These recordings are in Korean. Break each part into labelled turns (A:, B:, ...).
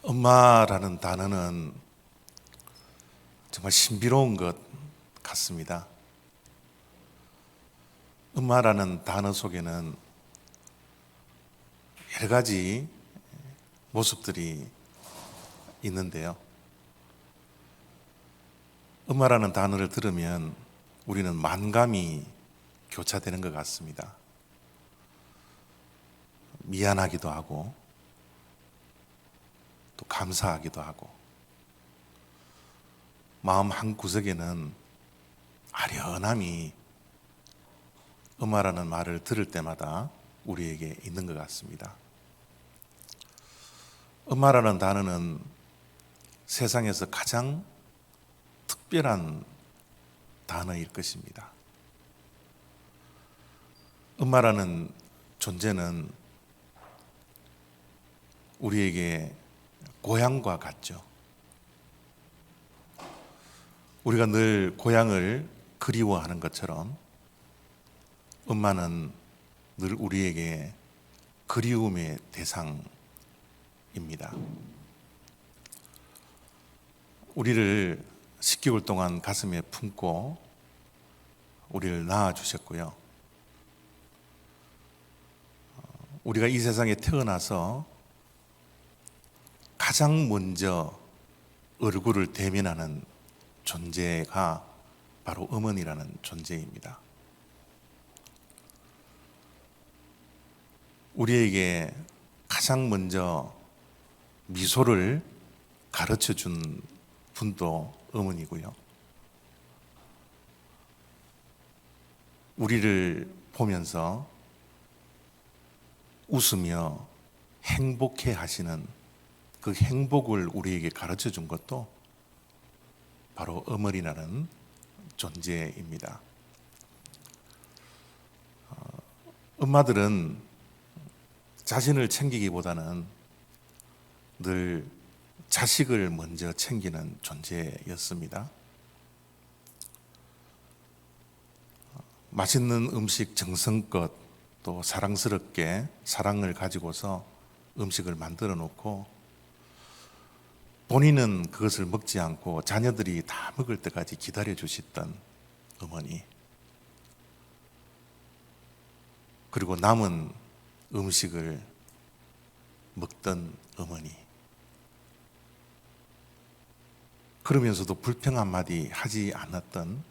A: 엄마라는 단어는 정말 신비로운 것 같습니다. 엄마라는 단어 속에는 여러 가지 모습들이 있는데요. 엄마라는 단어를 들으면 우리는 만감이 교차되는 것 같습니다. 미안하기도 하고 또 감사하기도 하고 마음 한 구석에는 아련함이 엄마라는 말을 들을 때마다 우리에게 있는 것 같습니다. 엄마라는 단어는 세상에서 가장 특별한 단어일 것입니다. 엄마라는 존재는 우리에게 고향과 같죠. 우리가 늘 고향을 그리워하는 것처럼 엄마는 늘 우리에게 그리움의 대상입니다. 우리를 10개월 동안 가슴에 품고 우리를 낳아주셨고요. 우리가 이 세상에 태어나서 가장 먼저 얼굴을 대면하는 존재가 바로 어머니라는 존재입니다. 우리에게 가장 먼저 미소를 가르쳐 준 분도 어머니고요. 우리를 보면서 웃으며 행복해 하시는 그 행복을 우리에게 가르쳐 준 것도 바로 어머니라는 존재입니다. 엄마들은 자신을 챙기기보다는 늘 자식을 먼저 챙기는 존재였습니다. 맛있는 음식 정성껏 또 사랑스럽게 사랑을 가지고서 음식을 만들어 놓고 본인은 그것을 먹지 않고 자녀들이 다 먹을 때까지 기다려 주시던 어머니, 그리고 남은 음식을 먹던 어머니, 그러면서도 불평 한마디 하지 않았던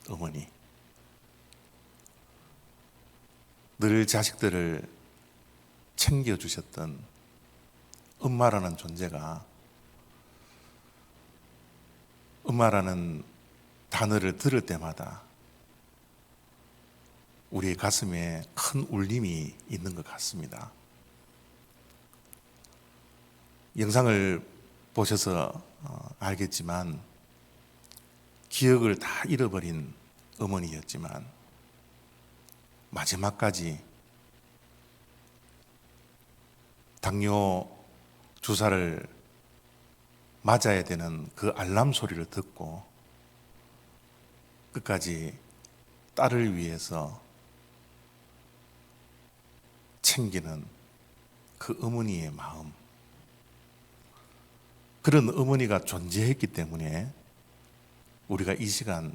A: 어머니, 늘 자식들을 챙겨주셨던 엄마라는 존재가 엄마라는 단어를 들을 때마다 우리의 가슴에 큰 울림이 있는 것 같습니다. 영상을 보셔서 알겠지만 기억을 다 잃어버린 어머니였지만 마지막까지 당뇨 주사를 맞아야 되는 그 알람 소리를 듣고 끝까지 딸을 위해서 챙기는 그 어머니의 마음, 그런 어머니가 존재했기 때문에 우리가 이 시간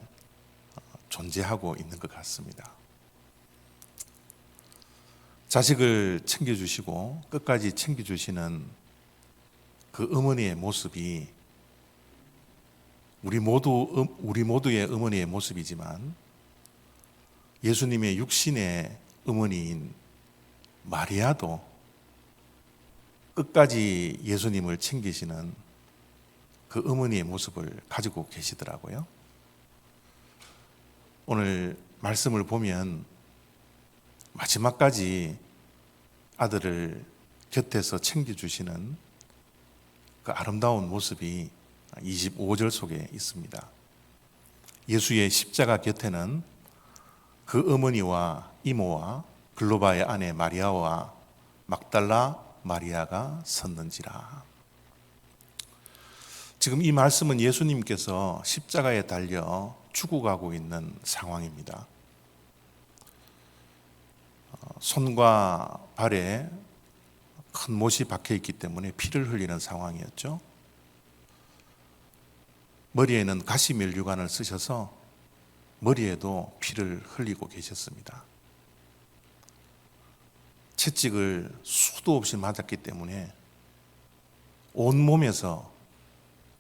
A: 존재하고 있는 것 같습니다. 자식을 챙겨주시고 끝까지 챙겨주시는 그 어머니의 모습이 우리 모두의 어머니의 모습이지만 예수님의 육신의 어머니인 마리아도 끝까지 예수님을 챙기시는 그 어머니의 모습을 가지고 계시더라고요. 오늘 말씀을 보면 마지막까지 아들을 곁에서 챙겨주시는 그 아름다운 모습이 25절 속에 있습니다. 예수의 십자가 곁에는 그 어머니와 이모와 글로바의 아내 마리아와 막달라 마리아가 섰는지라. 지금 이 말씀은 예수님께서 십자가에 달려 죽어가고 있는 상황입니다. 손과 발에 큰 못이 박혀 있기 때문에 피를 흘리는 상황이었죠. 머리에는 가시면류관을 쓰셔서 머리에도 피를 흘리고 계셨습니다. 채찍을 수도 없이 맞았기 때문에 온 몸에서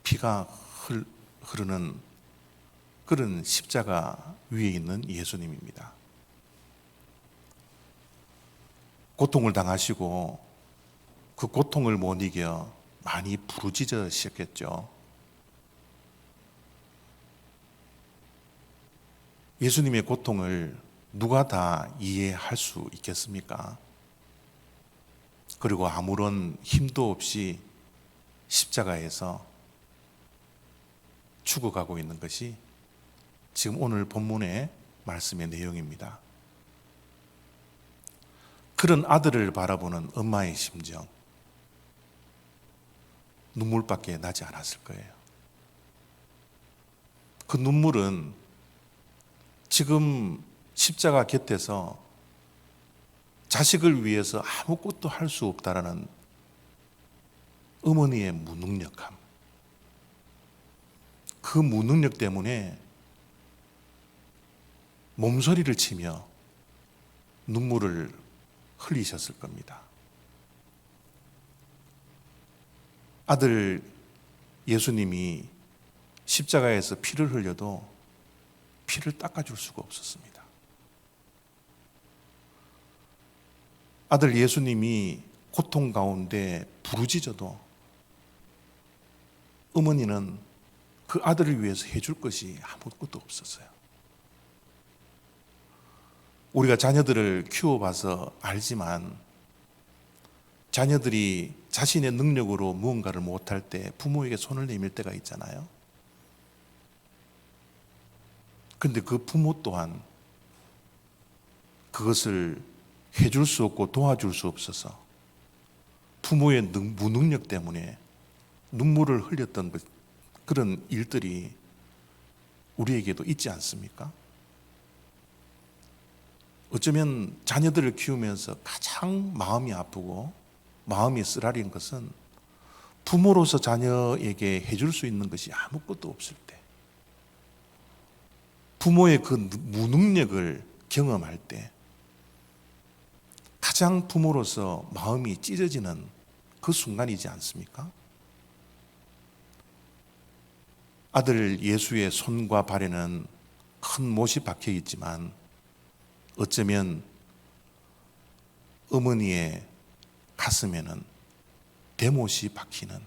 A: 피가 흐르는 그런 십자가 위에 있는 예수님입니다. 고통을 당하시고 그 고통을 못 이겨 많이 부르짖으셨겠죠. 예수님의 고통을 누가 다 이해할 수 있겠습니까? 그리고 아무런 힘도 없이 십자가에서 죽어가고 있는 것이 지금 오늘 본문의 말씀의 내용입니다. 그런 아들을 바라보는 엄마의 심정, 눈물밖에 나지 않았을 거예요. 그 눈물은 지금 십자가 곁에서 자식을 위해서 아무것도 할 수 없다라는 어머니의 무능력함, 그 무능력 때문에 몸소리를 치며 눈물을 흘리셨을 겁니다. 아들 예수님이 십자가에서 피를 흘려도 피를 닦아줄 수가 없었습니다. 아들 예수님이 고통 가운데 부르짖어도 어머니는 그 아들을 위해서 해줄 것이 아무것도 없었어요. 우리가 자녀들을 키워봐서 알지만 자녀들이 자신의 능력으로 무언가를 못할 때 부모에게 손을 내밀 때가 있잖아요. 근데 그 부모 또한 그것을 해줄 수 없고 도와줄 수 없어서 부모의 무능력 때문에 눈물을 흘렸던 그런 일들이 우리에게도 있지 않습니까? 어쩌면 자녀들을 키우면서 가장 마음이 아프고 마음이 쓰라린 것은 부모로서 자녀에게 해줄 수 있는 것이 아무것도 없을 때, 부모의 그 무능력을 경험할 때 가장 부모로서 마음이 찢어지는 그 순간이지 않습니까? 아들 예수의 손과 발에는 큰 못이 박혀 있지만 어쩌면 어머니의 가슴에는 대못이 박히는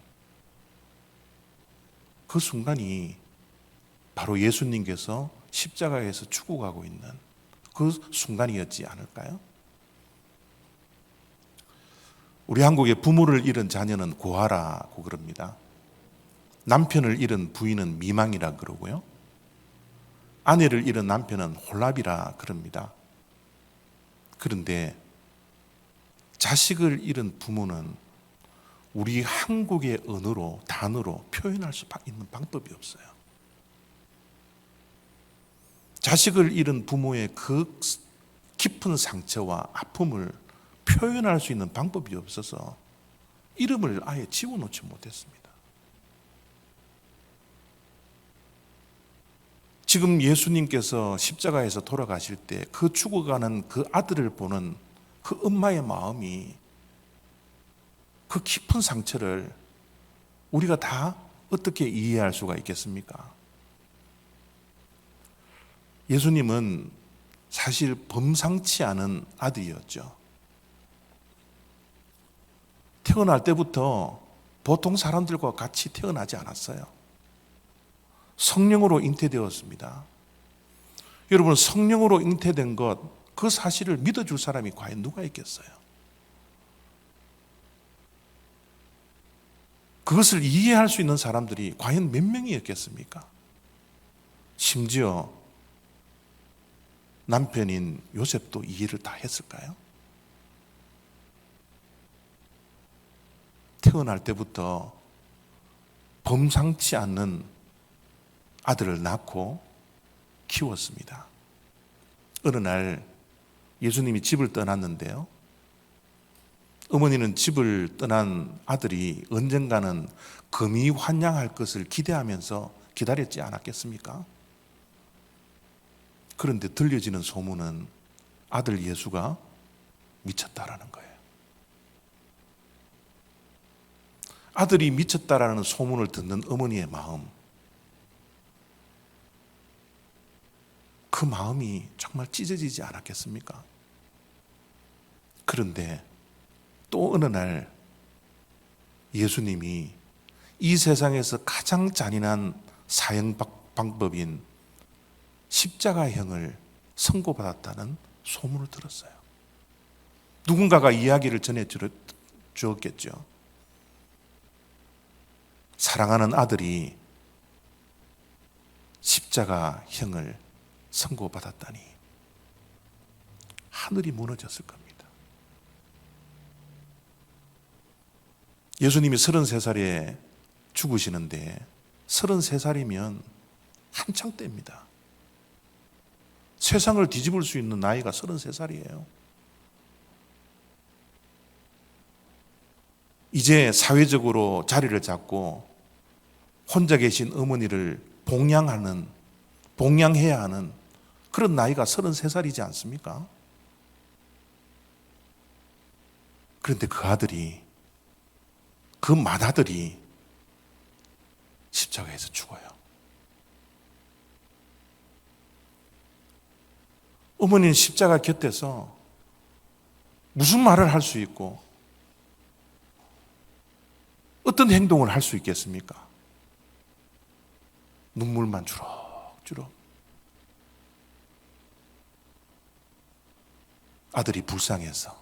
A: 그 순간이 바로 예수님께서 십자가에서 죽어가고 있는 그 순간이었지 않을까요? 우리 한국의 부모를 잃은 자녀는 고아라고 그럽니다. 남편을 잃은 부인은 미망이라 그러고요. 아내를 잃은 남편은 홀랍이라 그럽니다. 그런데 자식을 잃은 부모는 우리 한국의 언어로, 단어로 표현할 수 있는 방법이 없어요. 자식을 잃은 부모의 그 깊은 상처와 아픔을 표현할 수 있는 방법이 없어서 이름을 아예 지워놓지 못했습니다. 지금 예수님께서 십자가에서 돌아가실 때 그 죽어가는 그 아들을 보는 그 엄마의 마음이, 그 깊은 상처를 우리가 다 어떻게 이해할 수가 있겠습니까? 예수님은 사실 범상치 않은 아들이었죠. 태어날 때부터 보통 사람들과 같이 태어나지 않았어요. 성령으로 잉태되었습니다. 여러분, 성령으로 잉태된 것, 그 사실을 믿어줄 사람이 과연 누가 있겠어요? 그것을 이해할 수 있는 사람들이 과연 몇 명이었겠습니까? 심지어 남편인 요셉도 이해를 다 했을까요? 태어날 때부터 범상치 않는 아들을 낳고 키웠습니다. 어느 날 예수님이 집을 떠났는데요, 어머니는 집을 떠난 아들이 언젠가는 금이 환양할 것을 기대하면서 기다렸지 않았겠습니까? 그런데 들려지는 소문은 아들 예수가 미쳤다라는 거예요. 아들이 미쳤다라는 소문을 듣는 어머니의 마음, 그 마음이 정말 찢어지지 않았겠습니까? 그런데 또 어느 날 예수님이 이 세상에서 가장 잔인한 사형 방법인 십자가형을 선고받았다는 소문을 들었어요. 누군가가 이야기를 전해 주었겠죠. 사랑하는 아들이 십자가형을 선고받았다니 하늘이 무너졌을 겁니다. 예수님이 33살에 죽으시는데 33살이면 한창 때입니다. 세상을 뒤집을 수 있는 나이가 33살이에요. 이제 사회적으로 자리를 잡고 혼자 계신 어머니를 봉양해야 하는 그런 나이가 33살이지 않습니까? 그런데 그 아들이, 그 맏아들이 십자가에서 죽어요. 어머니는 십자가 곁에서 무슨 말을 할 수 있고 어떤 행동을 할 수 있겠습니까? 눈물만 주럭주럭. 아들이 불쌍해서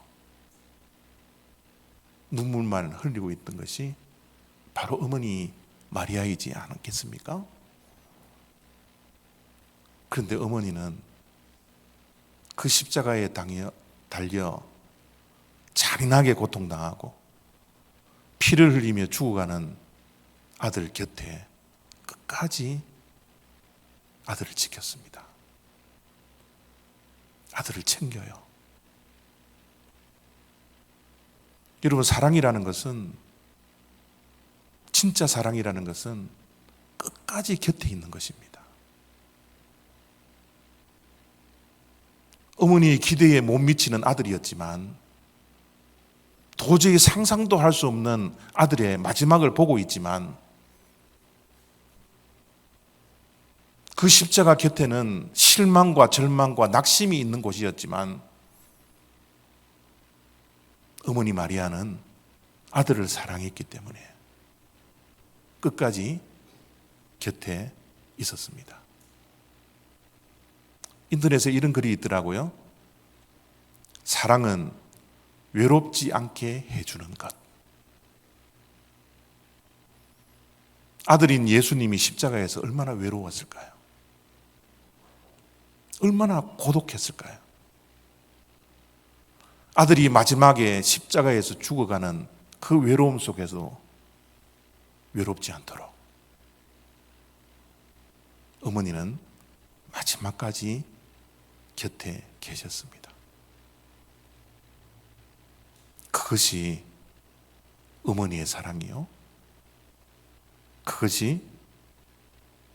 A: 눈물만 흘리고 있던 것이 바로 어머니 마리아이지 않았겠습니까? 그런데 어머니는 그 십자가에 달려 잔인하게 고통당하고 피를 흘리며 죽어가는 아들 곁에 끝까지 아들을 지켰습니다. 아들을 챙겨요. 여러분, 사랑이라는 것은, 진짜 사랑이라는 것은 끝까지 곁에 있는 것입니다. 어머니의 기대에 못 미치는 아들이었지만 도저히 상상도 할 수 없는 아들의 마지막을 보고 있지만 그 십자가 곁에는 실망과 절망과 낙심이 있는 곳이었지만 어머니 마리아는 아들을 사랑했기 때문에 끝까지 곁에 있었습니다. 인터넷에 이런 글이 있더라고요. 사랑은 외롭지 않게 해주는 것. 아들인 예수님이 십자가에서 얼마나 외로웠을까요? 얼마나 고독했을까요? 아들이 마지막에 십자가에서 죽어가는 그 외로움 속에서 외롭지 않도록 어머니는 마지막까지 곁에 계셨습니다. 그것이 어머니의 사랑이요. 그것이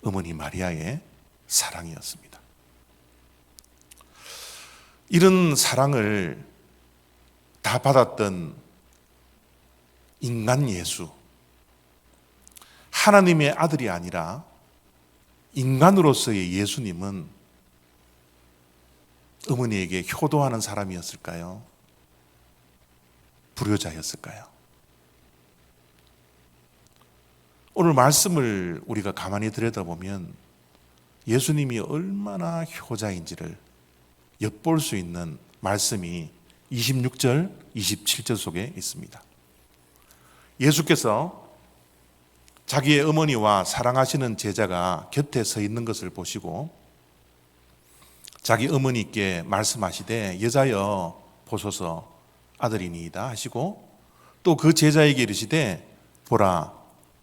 A: 어머니 마리아의 사랑이었습니다. 이런 사랑을 다 받았던 인간 예수, 하나님의 아들이 아니라 인간으로서의 예수님은 어머니에게 효도하는 사람이었을까요? 불효자였을까요? 오늘 말씀을 우리가 가만히 들여다보면 예수님이 얼마나 효자인지를 엿볼 수 있는 말씀이 26절, 27절 속에 있습니다. 예수께서 자기의 어머니와 사랑하시는 제자가 곁에 서 있는 것을 보시고 자기 어머니께 말씀하시되 여자여 보소서 아들이니이다 하시고 또 그 제자에게 이르시되 보라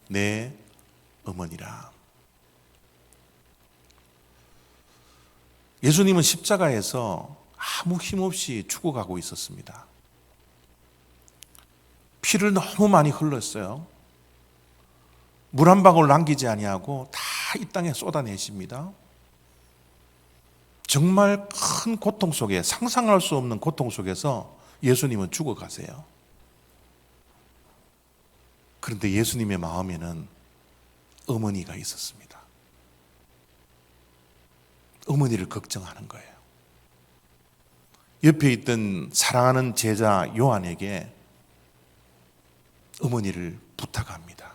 A: 내 어머니라. 예수님은 십자가에서 아무 힘없이 죽어가고 있었습니다. 피를 너무 많이 흘렸어요. 물 한 방울 남기지 아니하고 다 이 땅에 쏟아내십니다. 정말 큰 고통 속에, 상상할 수 없는 고통 속에서 예수님은 죽어가세요. 그런데 예수님의 마음에는 어머니가 있었습니다. 어머니를 걱정하는 거예요. 옆에 있던 사랑하는 제자 요한에게 어머니를 부탁합니다.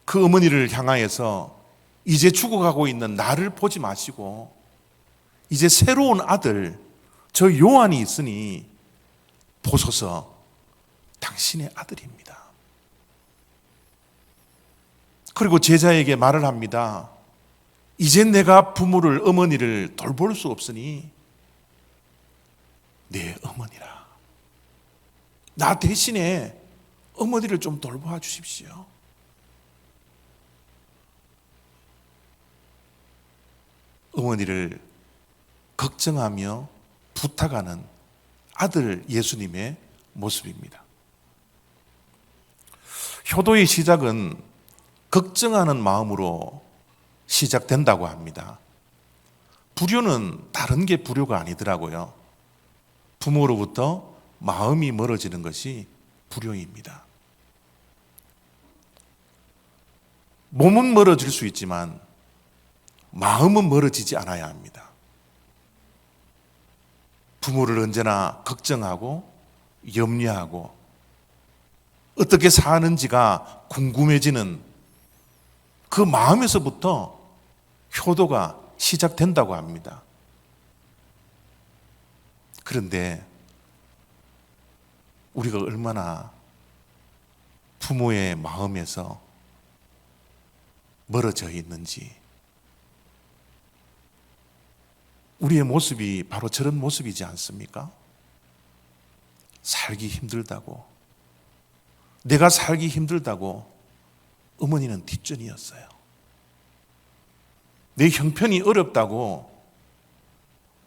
A: 그 어머니를 향하여서 이제 죽어가고 있는 나를 보지 마시고 이제 새로운 아들 저 요한이 있으니 보소서, 당신의 아들입니다. 그리고 제자에게 말을 합니다. 이제 내가 부모를, 어머니를 돌볼 수 없으니 내 어머니라, 나 대신에 어머니를 좀 돌봐 주십시오. 어머니를 걱정하며 부탁하는 아들 예수님의 모습입니다. 효도의 시작은 걱정하는 마음으로 시작된다고 합니다. 불효는 다른 게 불효가 아니더라고요. 부모로부터 마음이 멀어지는 것이 불효입니다. 몸은 멀어질 수 있지만 마음은 멀어지지 않아야 합니다. 부모를 언제나 걱정하고 염려하고 어떻게 사는지가 궁금해지는 그 마음에서부터 효도가 시작된다고 합니다. 그런데 우리가 얼마나 부모의 마음에서 멀어져 있는지, 우리의 모습이 바로 저런 모습이지 않습니까? 살기 힘들다고, 내가 살기 힘들다고 어머니는 뒷전이었어요. 내 형편이 어렵다고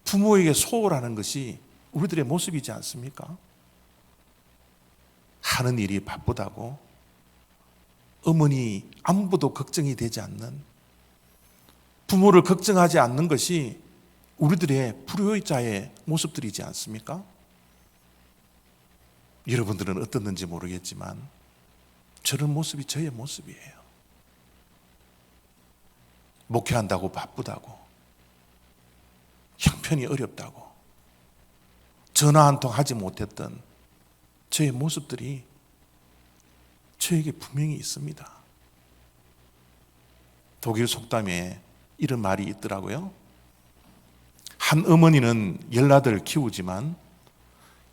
A: 부모에게 소홀하는 것이 우리들의 모습이지 않습니까? 하는 일이 바쁘다고 어머니 아무도 걱정이 되지 않는, 부모를 걱정하지 않는 것이 우리들의 불효자의 모습들이지 않습니까? 여러분들은 어떻는지 모르겠지만 저런 모습이 저의 모습이에요. 목회한다고 바쁘다고, 형편이 어렵다고 전화 한 통 하지 못했던 저의 모습들이 저에게 분명히 있습니다. 독일 속담에 이런 말이 있더라고요. 한 어머니는 10아들을 키우지만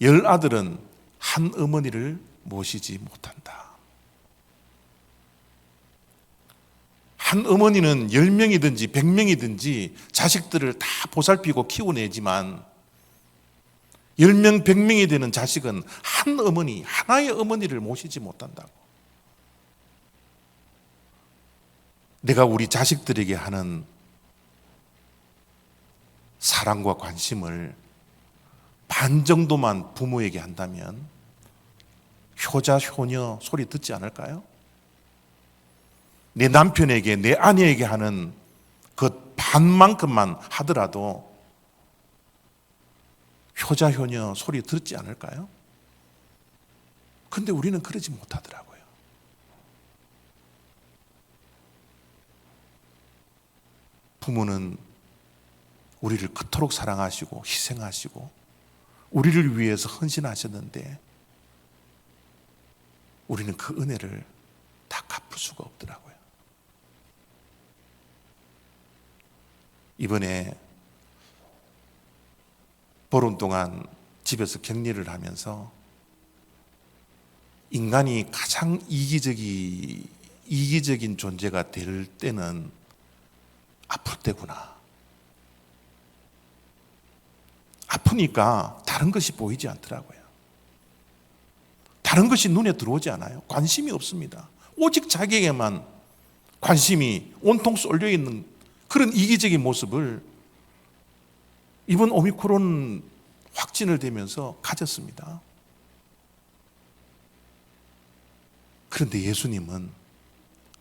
A: 10아들은 한 어머니를 모시지 못한다. 한 어머니는 10명이든지 100명이든지 자식들을 다 보살피고 키워내지만 10명, 100명이 되는 자식은 한 어머니, 하나의 어머니를 모시지 못한다고. 내가 우리 자식들에게 하는 사랑과 관심을 반 정도만 부모에게 한다면 효자, 효녀 소리 듣지 않을까요? 내 남편에게, 내 아내에게 하는 그 반만큼만 하더라도 효자, 효녀 소리 듣지 않을까요? 근데 우리는 그러지 못하더라고요. 부모는 우리를 그토록 사랑하시고 희생하시고 우리를 위해서 헌신하셨는데 우리는 그 은혜를 다 갚을 수가 없더라고요. 이번에 보름 동안 집에서 격리를 하면서 인간이 가장 이기적인 존재가 될 때는 아플 때구나. 아프니까 다른 것이 보이지 않더라고요. 다른 것이 눈에 들어오지 않아요. 관심이 없습니다. 오직 자기에게만 관심이 온통 쏠려 있는 그런 이기적인 모습을 이번 오미크론 확진을 되면서 가졌습니다. 그런데 예수님은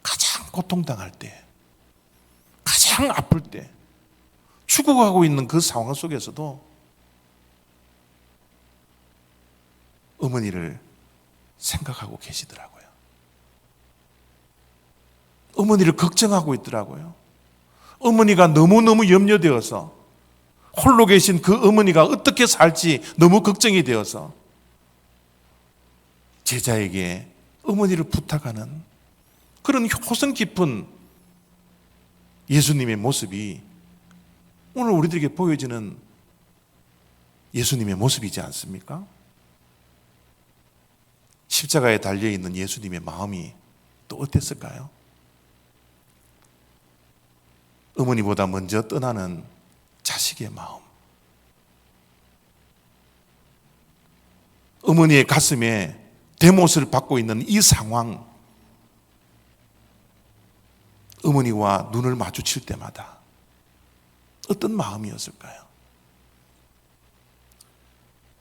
A: 가장 고통당할 때, 가장 아플 때, 죽어가고 있는 그 상황 속에서도 어머니를 생각하고 계시더라고요. 어머니를 걱정하고 있더라고요. 어머니가 너무너무 염려되어서, 홀로 계신 그 어머니가 어떻게 살지 너무 걱정이 되어서 제자에게 어머니를 부탁하는 그런 호성 깊은 예수님의 모습이 오늘 우리들에게 보여지는 예수님의 모습이지 않습니까? 십자가에 달려있는 예수님의 마음이 또 어땠을까요? 어머니보다 먼저 떠나는 자식의 마음, 어머니의 가슴에 대못을 받고 있는 이 상황, 어머니와 눈을 마주칠 때마다 어떤 마음이었을까요?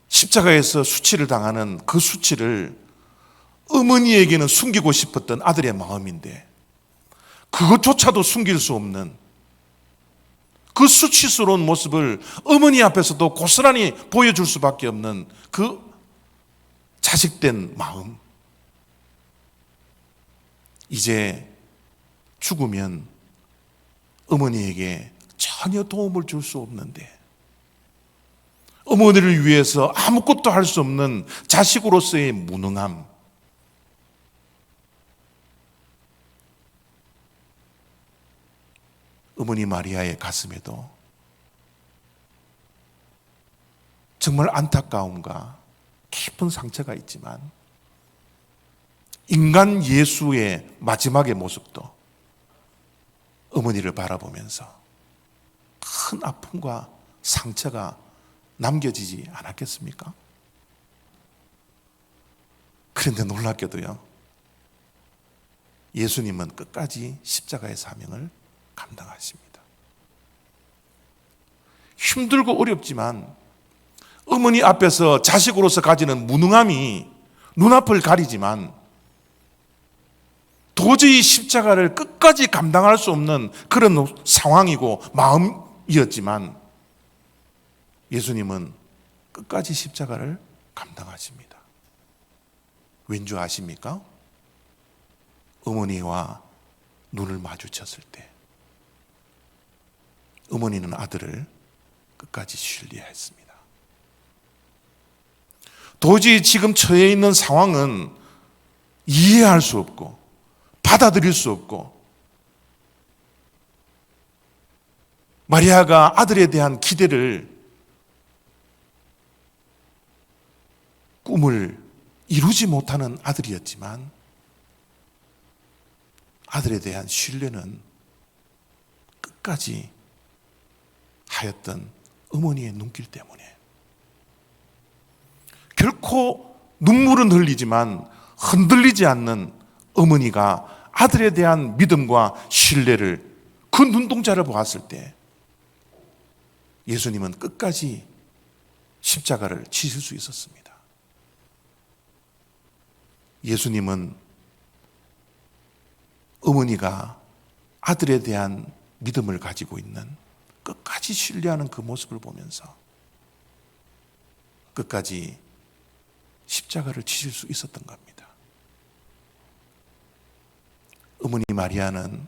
A: 십자가에서 수치를 당하는 그 수치를 어머니에게는 숨기고 싶었던 아들의 마음인데 그것조차도 숨길 수 없는 그 수치스러운 모습을 어머니 앞에서도 고스란히 보여줄 수밖에 없는 그 자식된 마음. 이제 죽으면 어머니에게 전혀 도움을 줄 수 없는데 어머니를 위해서 아무것도 할 수 없는 자식으로서의 무능함, 어머니 마리아의 가슴에도 정말 안타까움과 깊은 상처가 있지만 인간 예수의 마지막의 모습도 어머니를 바라보면서 큰 아픔과 상처가 남겨지지 않았겠습니까? 그런데 놀랍게도요, 예수님은 끝까지 십자가의 사명을 감당하십니다. 힘들고 어렵지만 어머니 앞에서 자식으로서 가지는 무능함이 눈앞을 가리지만 도저히 십자가를 끝까지 감당할 수 없는 그런 상황이고 마음이었지만 예수님은 끝까지 십자가를 감당하십니다. 왠지 아십니까? 어머니와 눈을 마주쳤을 때 어머니는 아들을 끝까지 신뢰했습니다. 도저히 지금 처해 있는 상황은 이해할 수 없고 받아들일 수 없고 마리아가 아들에 대한 기대를, 꿈을 이루지 못하는 아들이었지만 아들에 대한 신뢰는 끝까지 하였던 어머니의 눈길 때문에 결코 눈물은 흘리지만 흔들리지 않는 어머니가 아들에 대한 믿음과 신뢰를, 그 눈동자를 보았을 때 예수님은 끝까지 십자가를 지실 수 있었습니다. 예수님은 어머니가 아들에 대한 믿음을 가지고 있는, 끝까지 신뢰하는 그 모습을 보면서 끝까지 십자가를 지실 수 있었던 겁니다. 어머니 마리아는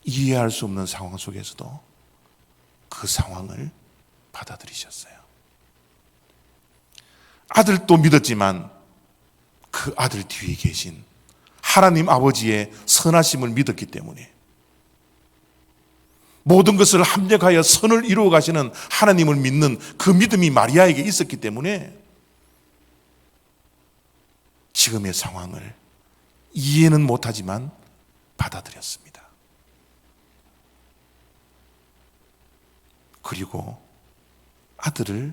A: 이해할 수 없는 상황 속에서도 그 상황을 받아들이셨어요. 아들도 믿었지만 그 아들 뒤에 계신 하나님 아버지의 선하심을 믿었기 때문에, 모든 것을 합력하여 선을 이루어 가시는 하나님을 믿는 그 믿음이 마리아에게 있었기 때문에 지금의 상황을 이해는 못하지만 받아들였습니다. 그리고 아들을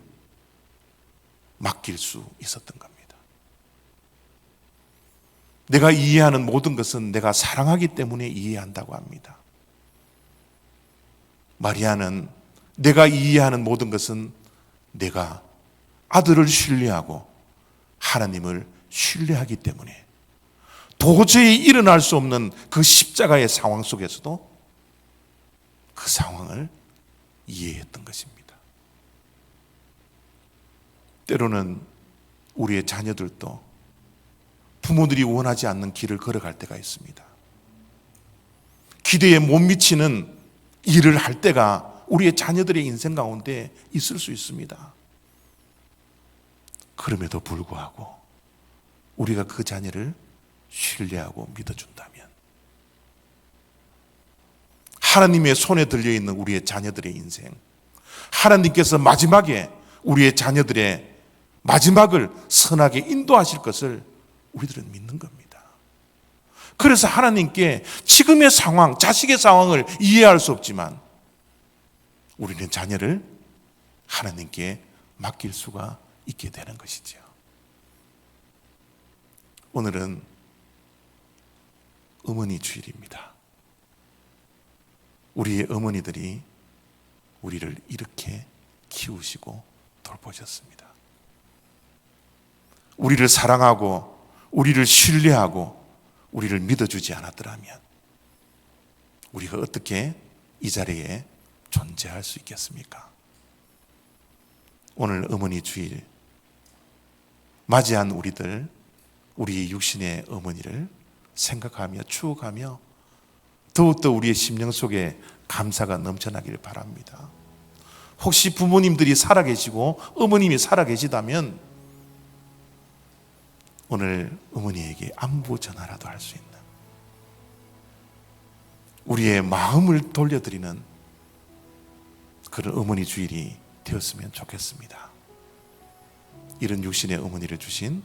A: 맡길 수 있었던 겁니다. 내가 이해하는 모든 것은 내가 사랑하기 때문에 이해한다고 합니다. 마리아는 내가 이해하는 모든 것은 내가 아들을 신뢰하고 하나님을 신뢰하기 때문에 도저히 일어날 수 없는 그 십자가의 상황 속에서도 그 상황을 이해했던 것입니다. 때로는 우리의 자녀들도 부모들이 원하지 않는 길을 걸어갈 때가 있습니다. 기대에 못 미치는 일을 할 때가 우리의 자녀들의 인생 가운데 있을 수 있습니다. 그럼에도 불구하고 우리가 그 자녀를 신뢰하고 믿어준다면, 하나님의 손에 들려있는 우리의 자녀들의 인생, 하나님께서 마지막에 우리의 자녀들의 마지막을 선하게 인도하실 것을 우리들은 믿는 겁니다. 그래서 하나님께 지금의 상황, 자식의 상황을 이해할 수 없지만 우리는 자녀를 하나님께 맡길 수가 있게 되는 것이죠. 오늘은 어머니 주일입니다. 우리의 어머니들이 우리를 이렇게 키우시고 돌보셨습니다. 우리를 사랑하고 우리를 신뢰하고 우리를 믿어주지 않았더라면 우리가 어떻게 이 자리에 존재할 수 있겠습니까? 오늘 어머니 주일 맞이한 우리들, 우리 육신의 어머니를 생각하며 추억하며 더욱더 우리의 심령 속에 감사가 넘쳐나기를 바랍니다. 혹시 부모님들이 살아계시고 어머님이 살아계시다면 오늘 어머니에게 안부 전화라도 할 수 있는, 우리의 마음을 돌려드리는 그런 어머니 주일이 되었으면 좋겠습니다. 이런 육신의 어머니를 주신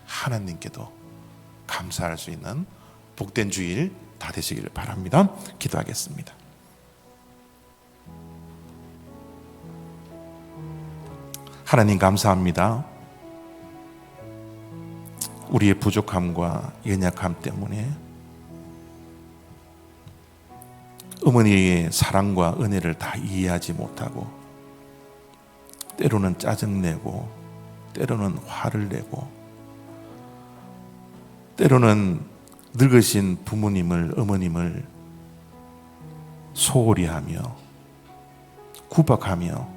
A: 하나님께도 감사할 수 있는 복된 주일 다 되시기를 바랍니다. 기도하겠습니다. 하나님 감사합니다. 우리의 부족함과 연약함 때문에 어머니의 사랑과 은혜를 다 이해하지 못하고 때로는 짜증내고 때로는 화를 내고 때로는 늙으신 부모님을, 어머님을 소홀히 하며 구박하며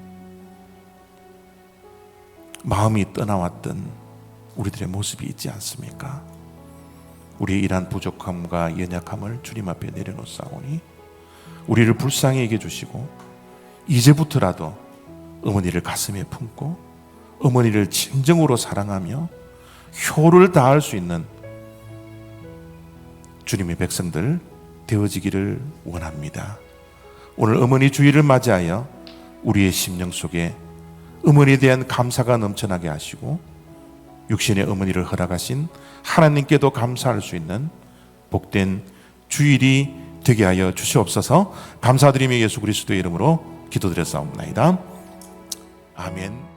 A: 마음이 떠나왔던 우리들의 모습이 있지 않습니까? 우리의 이러한 부족함과 연약함을 주님 앞에 내려놓사오니 우리를 불쌍히 여겨주시고 이제부터라도 어머니를 가슴에 품고 어머니를 진정으로 사랑하며 효를 다할 수 있는 주님의 백성들 되어지기를 원합니다. 오늘 어머니 주일을 맞이하여 우리의 심령 속에 어머니에 대한 감사가 넘쳐나게 하시고 육신의 어머니를 허락하신 하나님께도 감사할 수 있는 복된 주일이 되게 하여 주시옵소서. 감사드리며 예수 그리스도의 이름으로 기도드렸사옵나이다. 아멘.